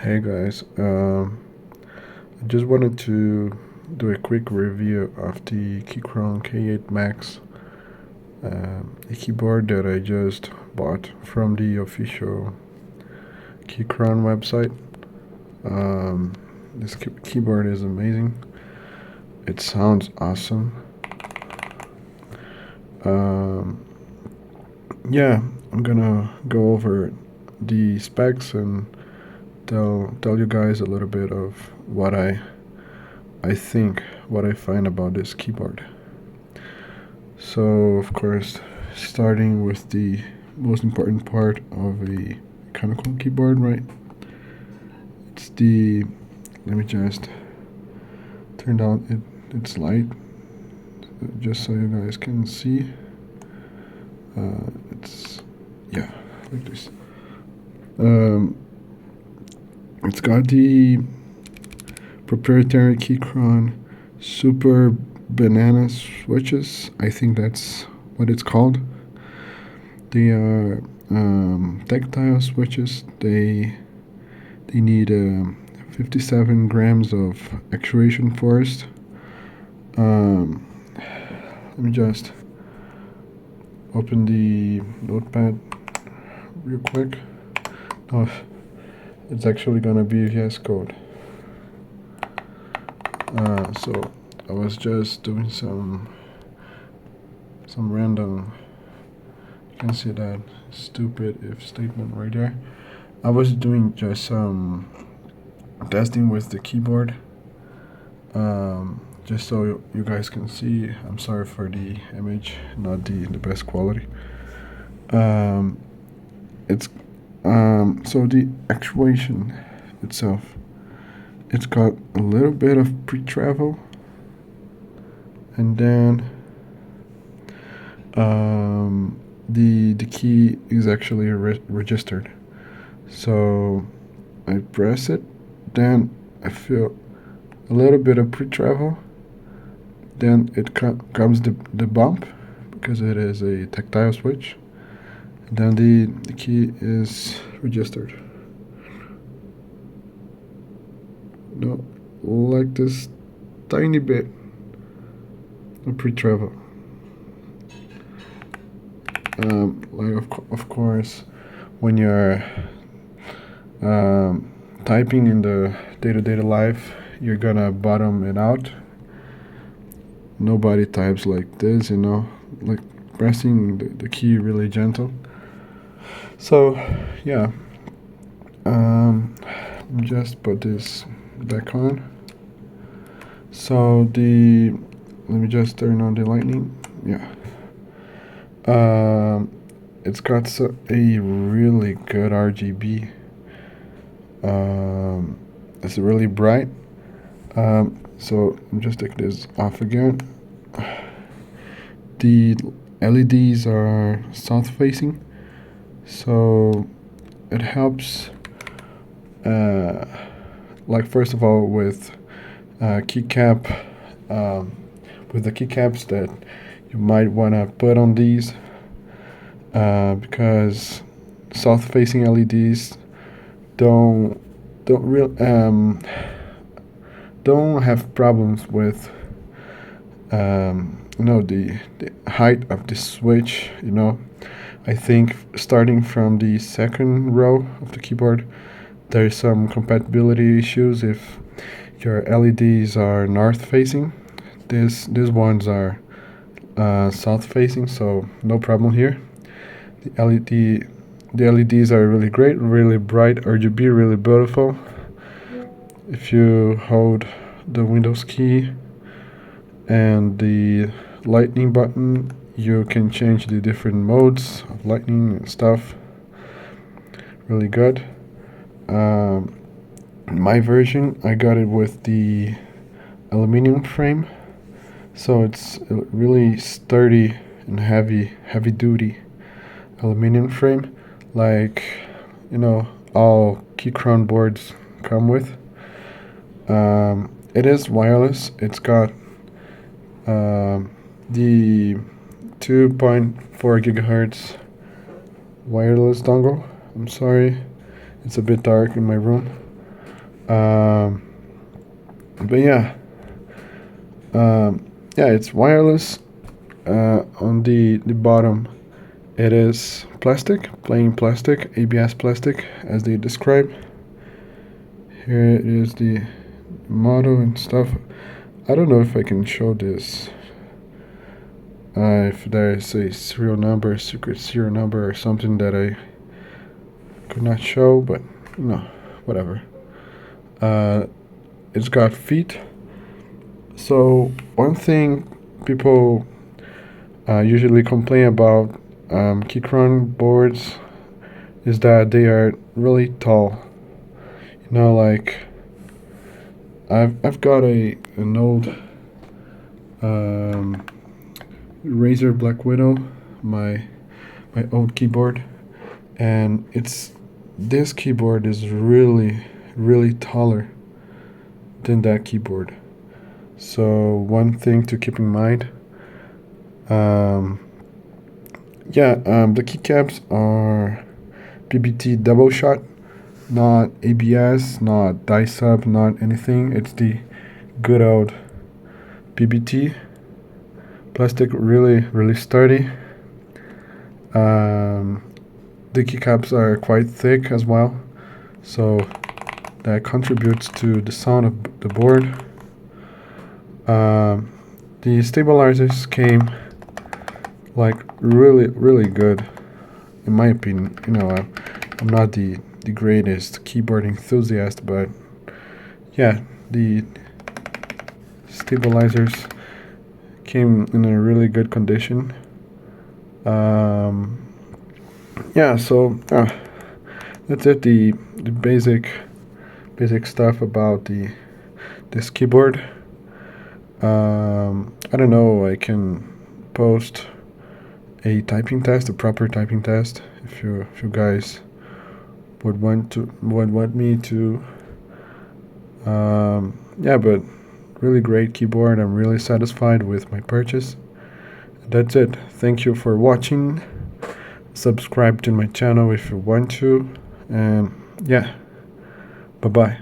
Hey guys, I just wanted to do a quick review of the Keychron K8 Max, a keyboard that I just bought from the official Keychron website. This keyboard is amazing. It sounds awesome. Um, yeah, I'm gonna go over the specs and tell you guys a little bit of what I think, what I find about this keyboard. So, of course, starting with the most important part of a mechanical keyboard, right? It's the, let me just turn down its light, just so you guys can see. It's, yeah, like this. Um, it's got the proprietary Keychron Super Banana switches. I think that's what it's called. They are tactile switches. They need 57 grams of actuation force. Let me just open the notepad real quick. Oh, it's actually gonna be VS Code. So I was just doing some random. You can see that stupid if statement right there. I was doing just some testing with the keyboard, just so you guys can see. I'm sorry for the image, not the best quality. It's so the actuation itself, it's got a little bit of pre-travel, and then the key is actually registered. So I press it, then I feel a little bit of pre-travel, then it comes the bump, because it is a tactile switch, and then the key is registered. No, like this tiny bit of pre-travel. Of course, when you're typing in the day-to-day life, you're gonna bottom it out. Nobody types like this, like pressing the key really gentle. So, yeah, just put this back on. So let me just turn on the lightning. Yeah. It's got a really good RGB. It's really bright. So let me just take this off again. The LEDs are south facing, so it helps. Like first of all, with keycap, with the keycaps that you might want to put on these, because south-facing LEDs don't have problems with the height of the switch. I think starting from the second row of the keyboard, there's some compatibility issues if your LEDs are north facing. These ones are south facing, so no problem here. The LEDs are really great, really bright RGB, really beautiful. If you hold the Windows key and the lightning button, you can change the different modes of lightning and stuff. Really good. My version, I got it with the aluminum frame, so it's really sturdy and heavy duty aluminum frame, like all Keychron boards come with. It is wireless. It's got the 2.4 gigahertz wireless dongle. I'm sorry, it's a bit dark in my room. Um, but yeah, it's wireless. On the bottom, it is plastic, plain plastic, ABS plastic, as they describe. Here is the model and stuff. I don't know if I can show this. If there is a serial number, secret serial number, or something that I could not show, but whatever. It's got feet. So one thing people usually complain about Keychron boards is that they are really tall. Like I've got an old Razer Black Widow, my old keyboard, and this keyboard is really taller than that keyboard. So one thing to keep in mind. The keycaps are PBT double shot, not ABS, not die sub, not anything. It's the good old PBT. Plastic really sturdy. The keycaps are quite thick as well, so that contributes to the sound of the board. The stabilizers came like really good, in my opinion. I'm not the greatest keyboard enthusiast, but yeah, the stabilizers came in a really good condition. So that's it. The basic stuff about this keyboard. I don't know. I can post a proper typing test, if you guys would want me to. But really great keyboard. I'm really satisfied with my purchase. That's it. Thank you for watching. Subscribe to my channel if you want to, and bye bye.